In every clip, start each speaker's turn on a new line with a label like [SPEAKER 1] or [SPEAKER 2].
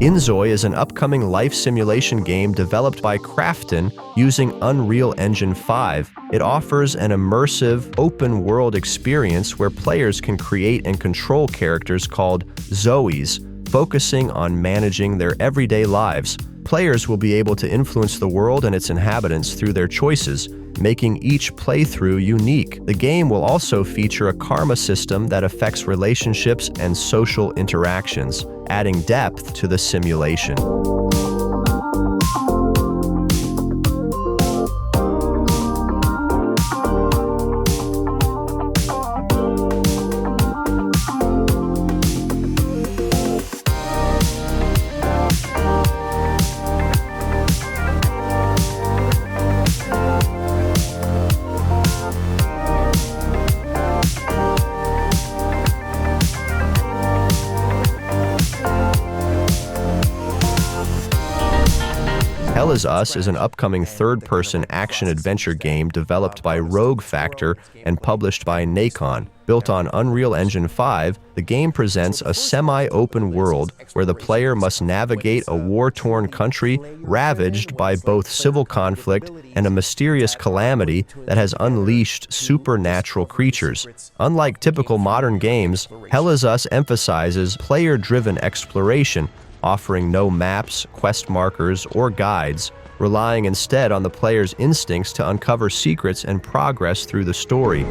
[SPEAKER 1] inZOI is an upcoming life simulation game developed by Krafton using Unreal Engine 5. It offers an immersive, open-world experience where players can create and control characters called ZOIs, focusing on managing their everyday lives. Players will be able to influence the world and its inhabitants through their choices, making each playthrough unique. The game will also feature a karma system that affects relationships and social interactions, adding depth to the simulation. Hell is Us is an upcoming third-person action-adventure game developed by Rogue Factor and published by Nacon. Built on Unreal Engine 5, the game presents a semi-open world where the player must navigate a war-torn country ravaged by both civil conflict and a mysterious calamity that has unleashed supernatural creatures. Unlike typical modern games, Hell is Us emphasizes player-driven exploration, offering no maps, quest markers, or guides, relying instead on the player's instincts to uncover secrets and progress through the story.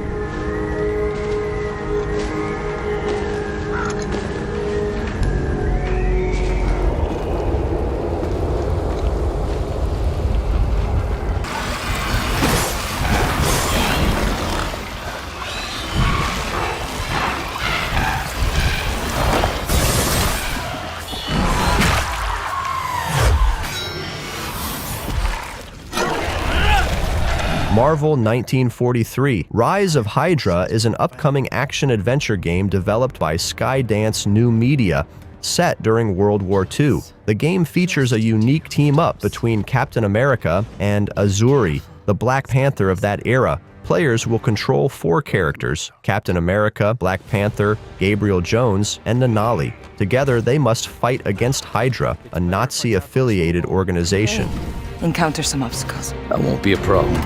[SPEAKER 1] Marvel 1943. Rise of Hydra is an upcoming action-adventure game developed by Skydance New Media, set during World War II. The game features a unique team-up between Captain America and Azuri, the Black Panther of that era. Players will control 4 characters: Captain America, Black Panther, Gabriel Jones, and Nanali. Together, they must fight against Hydra, a Nazi-affiliated organization.
[SPEAKER 2] Encounter some obstacles.
[SPEAKER 3] That won't be a problem.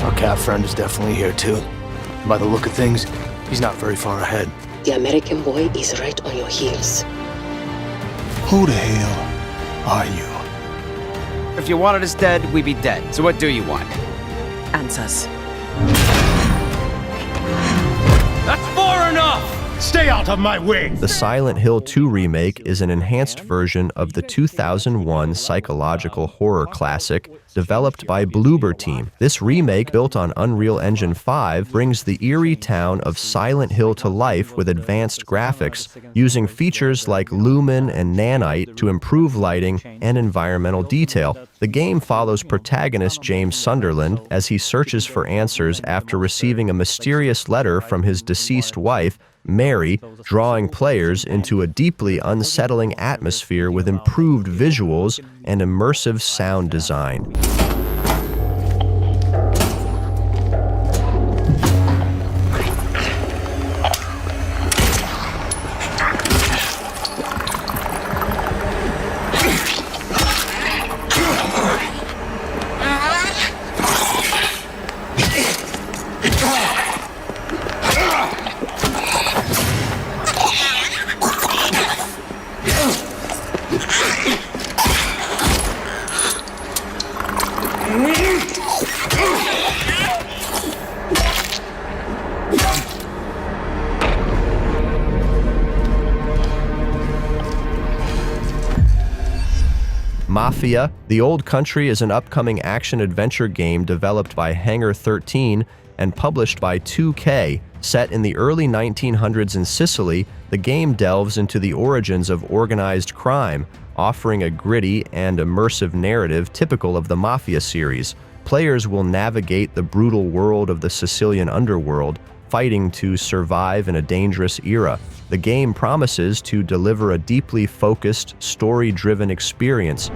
[SPEAKER 4] Our cat friend is definitely here too. By the look of things, he's not very far ahead.
[SPEAKER 5] The American boy is right on your heels.
[SPEAKER 4] Who the hell are you?
[SPEAKER 3] If you wanted us dead, we'd be dead. So what do you want?
[SPEAKER 2] Answers.
[SPEAKER 3] That's far enough!
[SPEAKER 6] Stay out of my way!
[SPEAKER 1] The Silent Hill 2 remake is an enhanced version of the 2001 psychological horror classic developed by Bloober Team. This remake, built on Unreal Engine 5, brings the eerie town of Silent Hill to life with advanced graphics, using features like lumen and nanite to improve lighting and environmental detail. The game follows protagonist James Sunderland as he searches for answers after receiving a mysterious letter from his deceased wife, Mary, drawing players into a deeply unsettling atmosphere with improved visuals and immersive sound design. Mafia: The Old Country is an upcoming action-adventure game developed by Hangar 13 and published by 2K. Set in the early 1900s in Sicily, the game delves into the origins of organized crime, offering a gritty and immersive narrative typical of the Mafia series. Players will navigate the brutal world of the Sicilian underworld, fighting to survive in a dangerous era. The game promises to deliver a deeply focused, story-driven experience.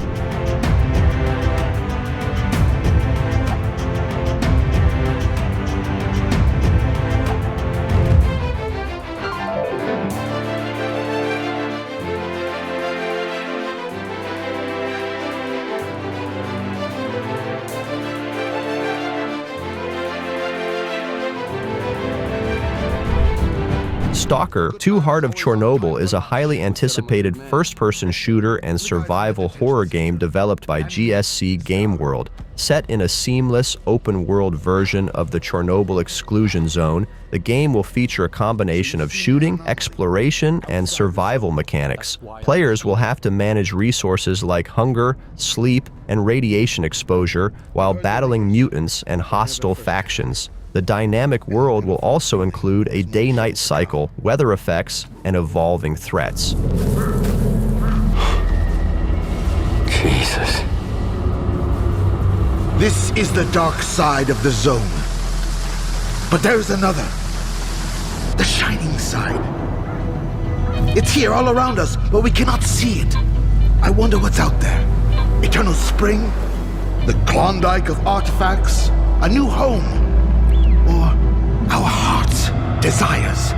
[SPEAKER 1] S.T.A.L.K.E.R. 2 Heart of Chornobyl is a highly anticipated first-person shooter and survival horror game developed by GSC Game World. Set in a seamless, open-world version of the Chornobyl exclusion zone, the game will feature a combination of shooting, exploration, and survival mechanics. Players will have to manage resources like hunger, sleep, and radiation exposure while battling mutants and hostile factions. The dynamic world will also include a day-night cycle, weather effects, and evolving threats.
[SPEAKER 4] Jesus.
[SPEAKER 6] This is the dark side of the zone. But there's another. The shining side. It's here all around us, but we cannot see it. I wonder what's out there. Eternal spring? The Klondike of artifacts? A new home? Or our heart's desires?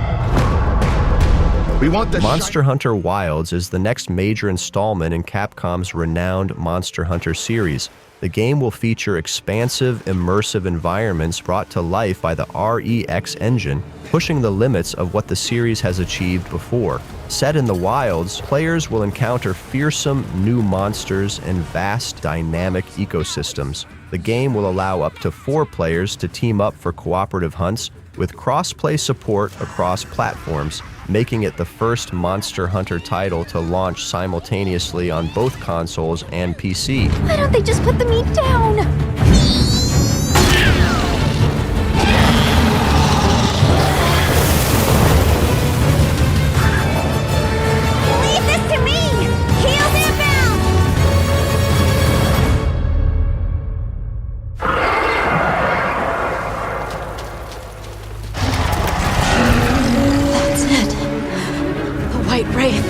[SPEAKER 6] We want the
[SPEAKER 1] Monster Hunter Wilds is the next major installment in Capcom's renowned Monster Hunter series. The game will feature expansive, immersive environments brought to life by the REX engine, pushing the limits of what the series has achieved before. Set in the wilds, players will encounter fearsome new monsters and vast, dynamic ecosystems. The game will allow up to 4 players to team up for cooperative hunts, with cross-play support across platforms, making it the first Monster Hunter title to launch simultaneously on both consoles and PC.
[SPEAKER 7] Why don't they just put the meat down? Leave this to me! Heels inbound! That's it. The White Wraith.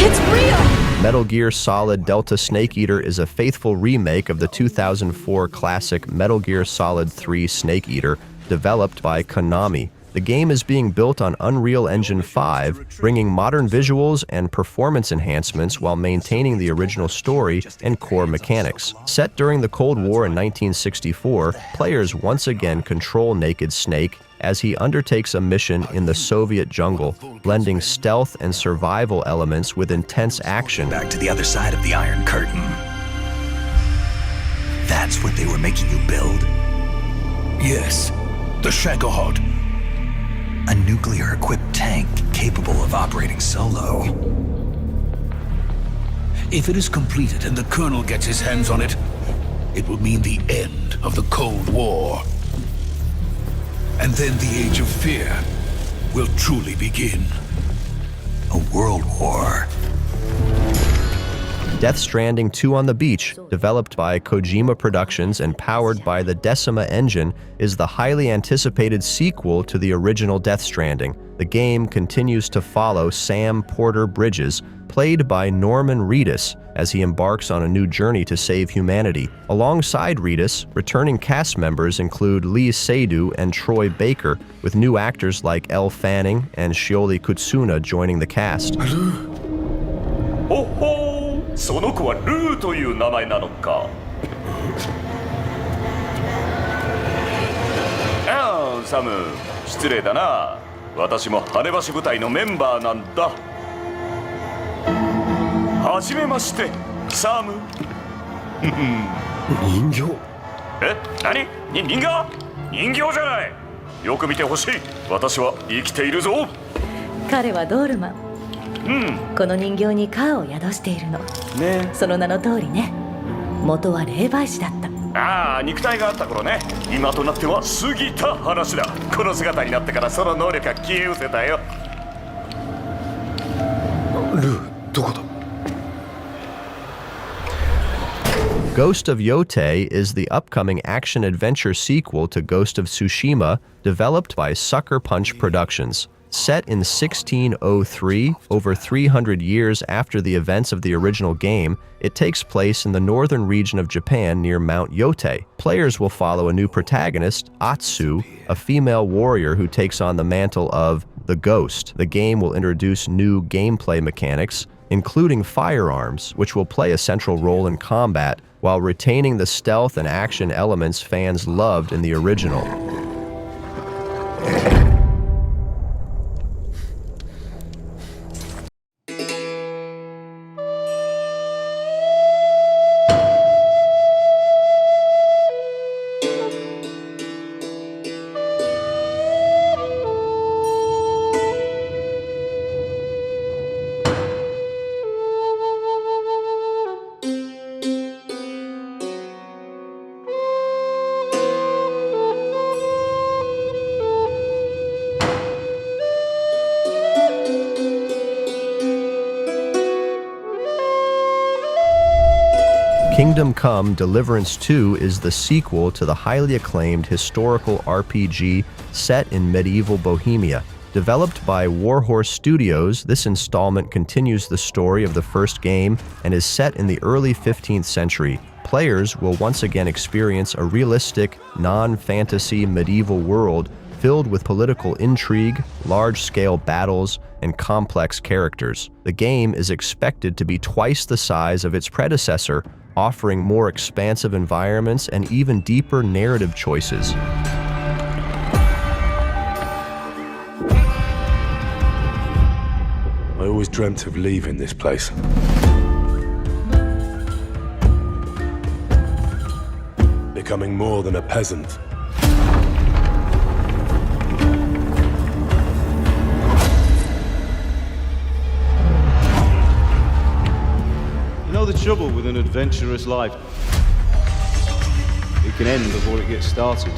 [SPEAKER 7] It's real!
[SPEAKER 1] Metal Gear Solid Delta Snake-Eater is a faithful remake of the 2004 classic Metal Gear Solid 3 Snake-Eater, developed by Konami. The game is being built on Unreal Engine 5, bringing modern visuals and performance enhancements while maintaining the original story and core mechanics. Set during the Cold War in 1964, players once again control Naked Snake as he undertakes a mission in the Soviet jungle, blending stealth and survival elements with intense action.
[SPEAKER 8] Back to the other side of the Iron Curtain. That's what they were making you build?
[SPEAKER 9] Yes, the Shagohod.
[SPEAKER 8] A nuclear-equipped tank capable of operating solo.
[SPEAKER 9] If it is completed and the Colonel gets his hands on it, it will mean the end of the Cold War. And then the Age of Fear will truly begin.
[SPEAKER 8] A world war.
[SPEAKER 1] Death Stranding 2 on the Beach, developed by Kojima Productions and powered by the Decima engine, is the highly anticipated sequel to the original Death Stranding. The game continues to follow Sam Porter Bridges, played by Norman Reedus, as he embarks on a new journey to save humanity. Alongside Reedus, returning cast members include Lee Seydoux and Troy Baker, with new actors like Elle Fanning and Shioli Kutsuna joining the cast.
[SPEAKER 10] ほほー、その子はルーという名前なのか。ああ、サム、失礼だな。私も羽橋部隊のメンバーなんだ。はじめまして、サム。
[SPEAKER 4] 人形？
[SPEAKER 10] え、何？人形？人形じゃない。よく見てほしい。私は生きているぞ。
[SPEAKER 11] 彼はドールマン。この人形にカーを宿しているの。ね、その名の通りね。元は霊媒師だった。
[SPEAKER 10] ああ、肉体があった頃ね。今となっては過ぎた話だ。この姿になってからその能力が消え失せたよ。
[SPEAKER 4] ルー、どこだ
[SPEAKER 1] Ghost of Yōtei is the upcoming action-adventure sequel to Ghost of Tsushima, developed by Sucker Punch Productions. Set in 1603, over 300 years after the events of the original game, it takes place in the northern region of Japan near Mount Yōtei. Players will follow a new protagonist, Atsu, a female warrior who takes on the mantle of the Ghost. The game will introduce new gameplay mechanics, including firearms, which will play a central role in combat, while retaining the stealth and action elements fans loved in the original. Kingdom Come: Deliverance 2 is the sequel to the highly acclaimed historical RPG set in medieval Bohemia. Developed by Warhorse Studios, this installment continues the story of the first game and is set in the early 15th century. Players will once again experience a realistic, non-fantasy medieval world filled with political intrigue, large-scale battles, and complex characters. The game is expected to be twice the size of its predecessor, offering more expansive environments and even deeper narrative choices.
[SPEAKER 12] I always dreamt of leaving this place. Becoming more than a peasant.
[SPEAKER 13] You know the trouble with an adventurous life? It can end before it gets started.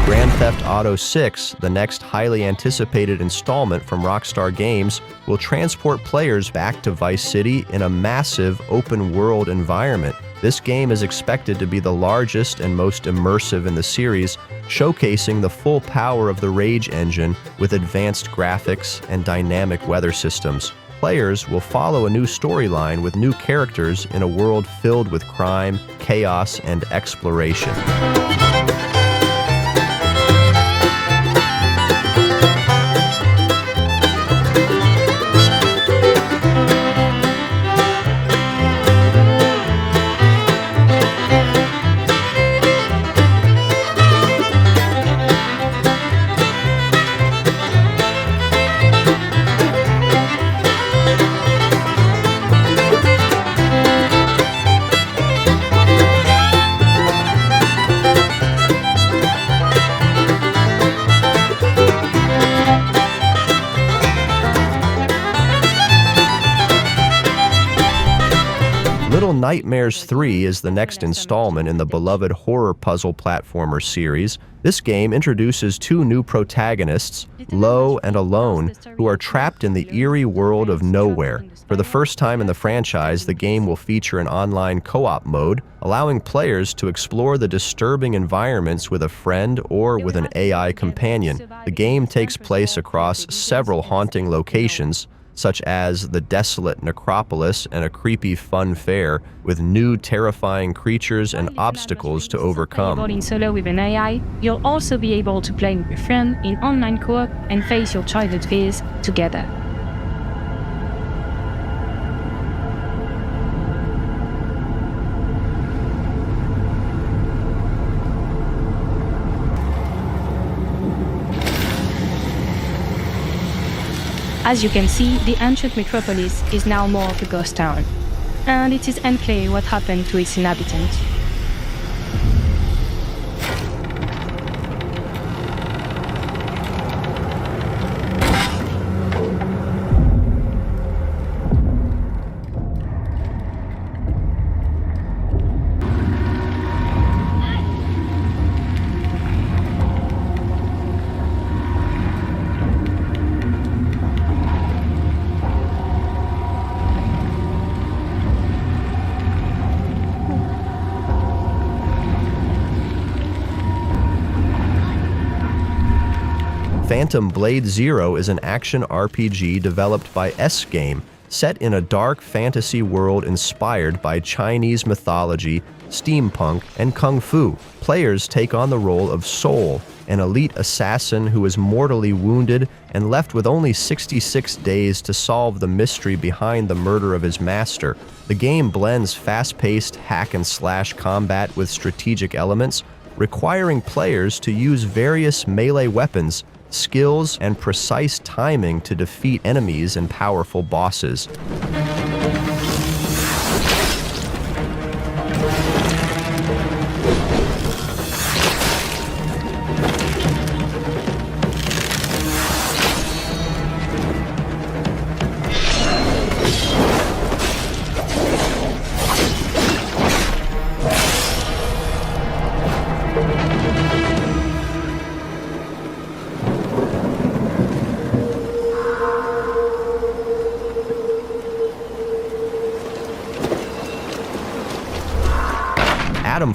[SPEAKER 1] Grand Theft Auto 6, the next highly anticipated installment from Rockstar Games, will transport players back to Vice City in a massive open-world environment. This game is expected to be the largest and most immersive in the series, showcasing the full power of the Rage engine with advanced graphics and dynamic weather systems. Players will follow a new storyline with new characters in a world filled with crime, chaos, and exploration. Little Nightmares 3 is the next installment in the beloved horror puzzle platformer series. This game introduces two new protagonists, Lo and Alone, who are trapped in the eerie world of nowhere. For the first time in the franchise, the game will feature an online co-op mode, allowing players to explore the disturbing environments with a friend or with an AI companion. The game takes place across several haunting locations, such as the desolate necropolis and a creepy fun fair, with new terrifying creatures and obstacles to overcome.
[SPEAKER 14] In solo with an AI, you'll also be able to play with your friend in online co-op and face your childhood fears together. As you can see, the ancient metropolis is now more of a ghost town, and it is unclear what happened to its inhabitants.
[SPEAKER 1] Phantom Blade Zero is an action RPG developed by S.T.A.L.K.E.R, set in a dark fantasy world inspired by Chinese mythology, steampunk, and kung fu. Players take on the role of Soul, an elite assassin who is mortally wounded and left with only 66 days to solve the mystery behind the murder of his master. The game blends fast-paced hack-and-slash combat with strategic elements, requiring players to use various melee weapons, skills, and precise timing to defeat enemies and powerful bosses.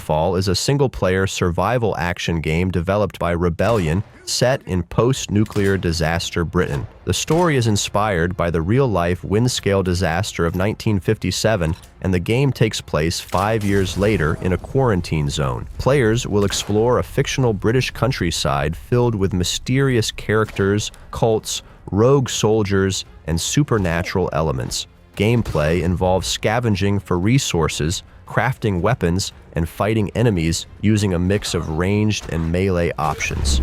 [SPEAKER 1] Atomfall is a single-player survival action game developed by Rebellion, set in post-nuclear disaster Britain. The story is inspired by the real-life wind-scale disaster of 1957, and the game takes place 5 years later in a quarantine zone. Players will explore a fictional British countryside filled with mysterious characters, cults, rogue soldiers, and supernatural elements. Gameplay involves scavenging for resources, crafting weapons, and fighting enemies using a mix of ranged and melee options.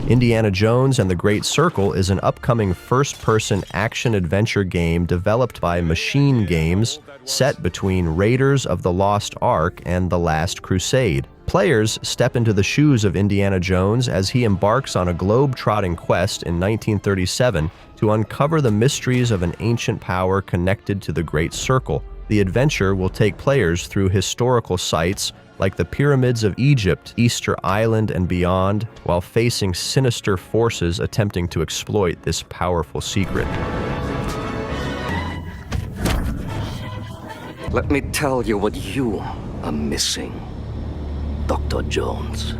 [SPEAKER 1] Indiana Jones and the Great Circle is an upcoming first-person action-adventure game developed by Machine Games, set between Raiders of the Lost Ark and The Last Crusade. Players step into the shoes of Indiana Jones as he embarks on a globe-trotting quest in 1937 to uncover the mysteries of an ancient power connected to the Great Circle. The adventure will take players through historical sites like the Pyramids of Egypt, Easter Island, and beyond, while facing sinister forces attempting to exploit this powerful secret.
[SPEAKER 15] Let me tell you what you are missing, Dr. Jones.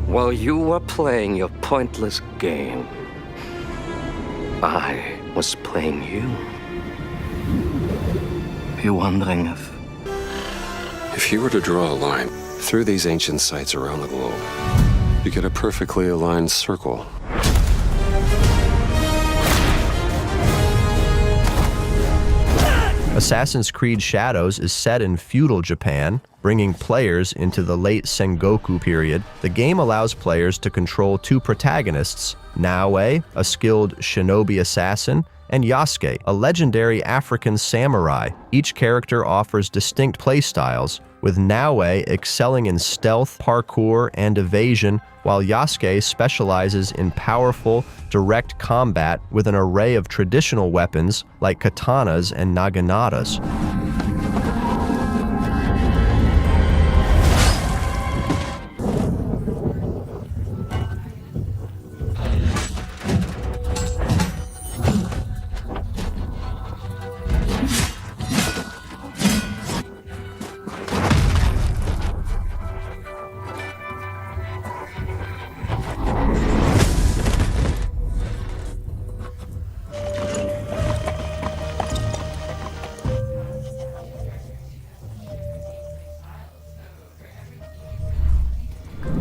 [SPEAKER 15] While you were playing your pointless game, I was playing you. You're wondering
[SPEAKER 16] if you were to draw a line through these ancient sites around the globe, you get a perfectly aligned circle.
[SPEAKER 1] Assassin's Creed Shadows is set in feudal Japan, bringing players into the late Sengoku period. The game allows players to control two protagonists, Naoe, a skilled shinobi assassin, and Yasuke, a legendary African samurai. Each character offers distinct playstyles, with Naoe excelling in stealth, parkour, and evasion, while Yasuke specializes in powerful, direct combat with an array of traditional weapons like katanas and naganatas.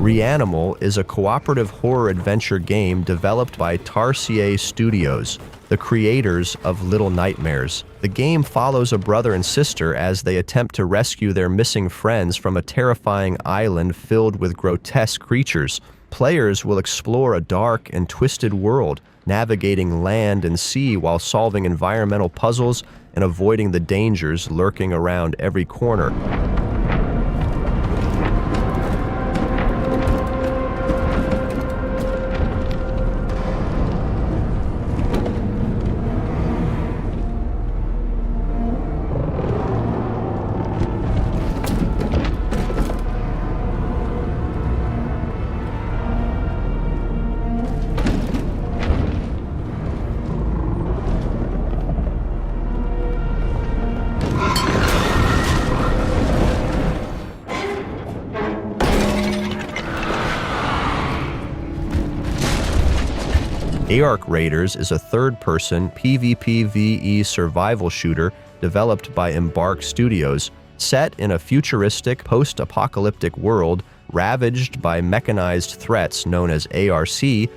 [SPEAKER 1] Reanimal is a cooperative horror-adventure game developed by Tarsier Studios, the creators of Little Nightmares. The game follows a brother and sister as they attempt to rescue their missing friends from a terrifying island filled with grotesque creatures. Players will explore a dark and twisted world, navigating land and sea while solving environmental puzzles and avoiding the dangers lurking around every corner. ARC Raiders is a third-person PvPvE survival shooter developed by Embark Studios, set in a futuristic, post-apocalyptic world ravaged by mechanized threats known as ARC.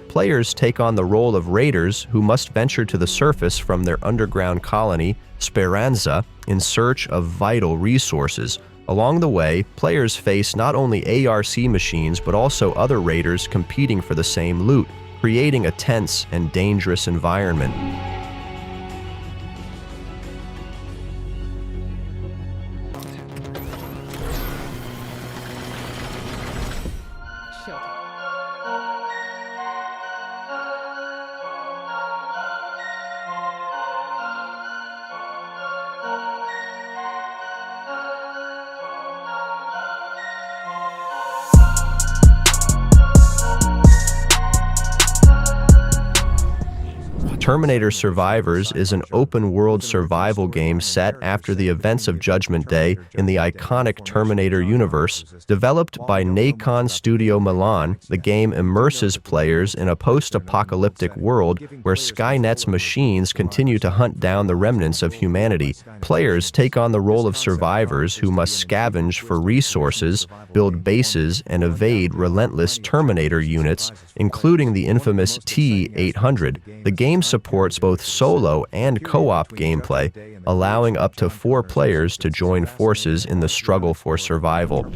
[SPEAKER 1] Players take on the role of raiders who must venture to the surface from their underground colony, Speranza, in search of vital resources. Along the way, players face not only ARC machines but also other raiders competing for the same loot, creating a tense and dangerous environment. Terminator Survivors is an open-world survival game set after the events of Judgment Day in the iconic Terminator universe. Developed by Nacon Studio Milan, the game immerses players in a post-apocalyptic world where Skynet's machines continue to hunt down the remnants of humanity. Players take on the role of survivors who must scavenge for resources, build bases, and evade relentless Terminator units, including the infamous T-800. The game supports both solo and co-op gameplay, allowing up to 4 players to join forces in the struggle for survival.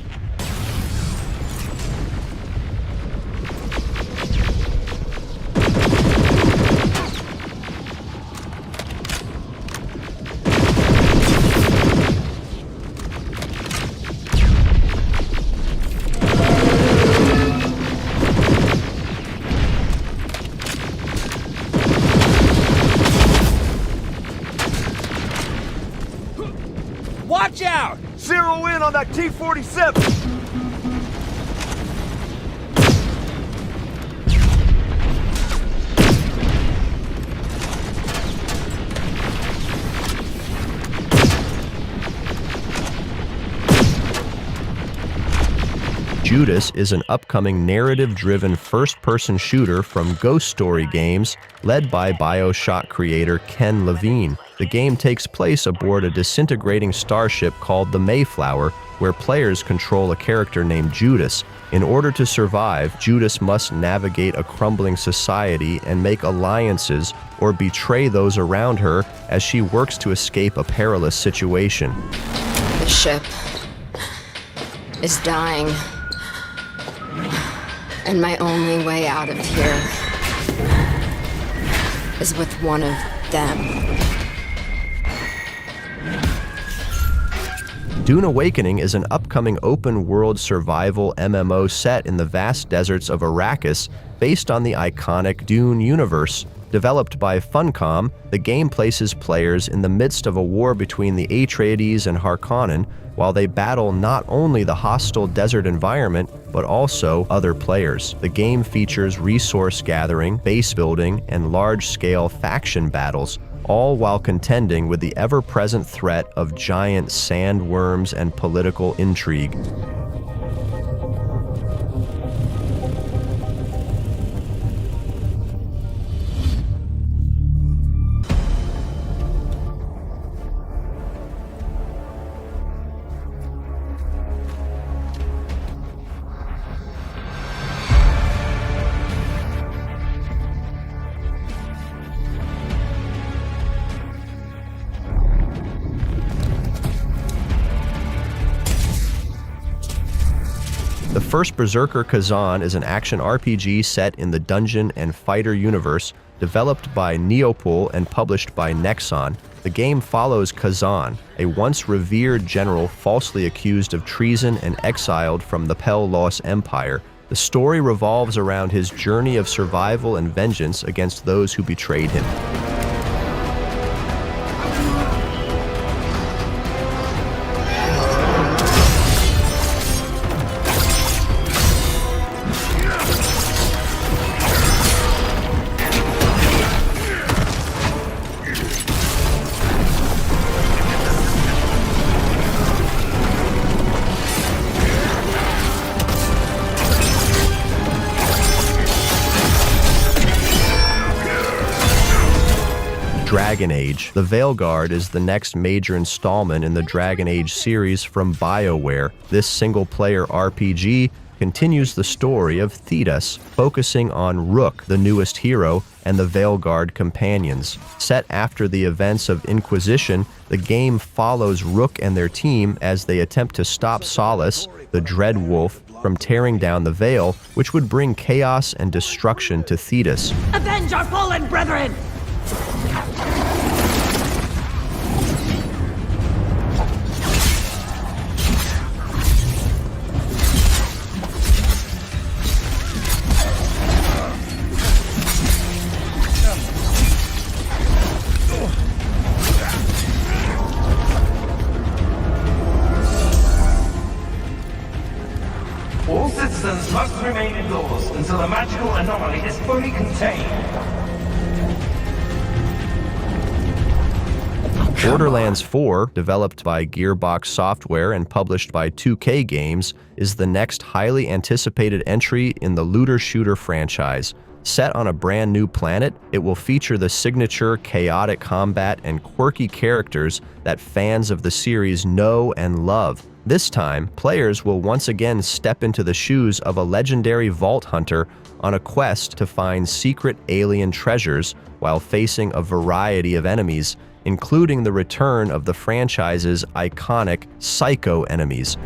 [SPEAKER 10] Watch out! Zero in on that T-47!
[SPEAKER 1] Judas is an upcoming narrative-driven first-person shooter from Ghost Story Games, led by BioShock creator Ken Levine. The game takes place aboard a disintegrating starship called the Mayflower, where players control a character named Judas. In order to survive, Judas must navigate a crumbling society and make alliances or betray those around her as she works to escape a perilous situation.
[SPEAKER 17] The ship is dying. And my only way out of here is with one of them.
[SPEAKER 1] Dune Awakening is an upcoming open-world survival MMO set in the vast deserts of Arrakis, based on the iconic Dune universe. Developed by Funcom, the game places players in the midst of a war between the Atreides and Harkonnen, while they battle not only the hostile desert environment, but also other players. The game features resource gathering, base building, and large-scale faction battles, all while contending with the ever-present threat of giant sandworms and political intrigue. The first Berserker Khazan is an action RPG set in the Dungeon and Fighter universe, developed by Neopol and published by Nexon. The game follows Khazan, a once revered general falsely accused of treason and exiled from the Pel-Los Empire. The story revolves around his journey of survival and vengeance against those who betrayed him. Dragon Age. The Veilguard is the next major installment in the Dragon Age series from BioWare. This single-player RPG continues the story of Thetis, focusing on Rook, the newest hero, and the Veilguard companions. Set after the events of Inquisition, the game follows Rook and their team as they attempt to stop Solace, the Dread Wolf, from tearing down the Veil, which would bring chaos and destruction to Thetis.
[SPEAKER 7] Avenge our fallen brethren!
[SPEAKER 18] must remain indoors until the magical anomaly is fully contained.
[SPEAKER 1] Borderlands 4, developed by Gearbox Software and published by 2K Games, is the next highly anticipated entry in the looter-shooter franchise. Set on a brand new planet, it will feature the signature chaotic combat and quirky characters that fans of the series know and love. This time, players will once again step into the shoes of a legendary vault hunter on a quest to find secret alien treasures while facing a variety of enemies, including the return of the franchise's iconic psycho enemies.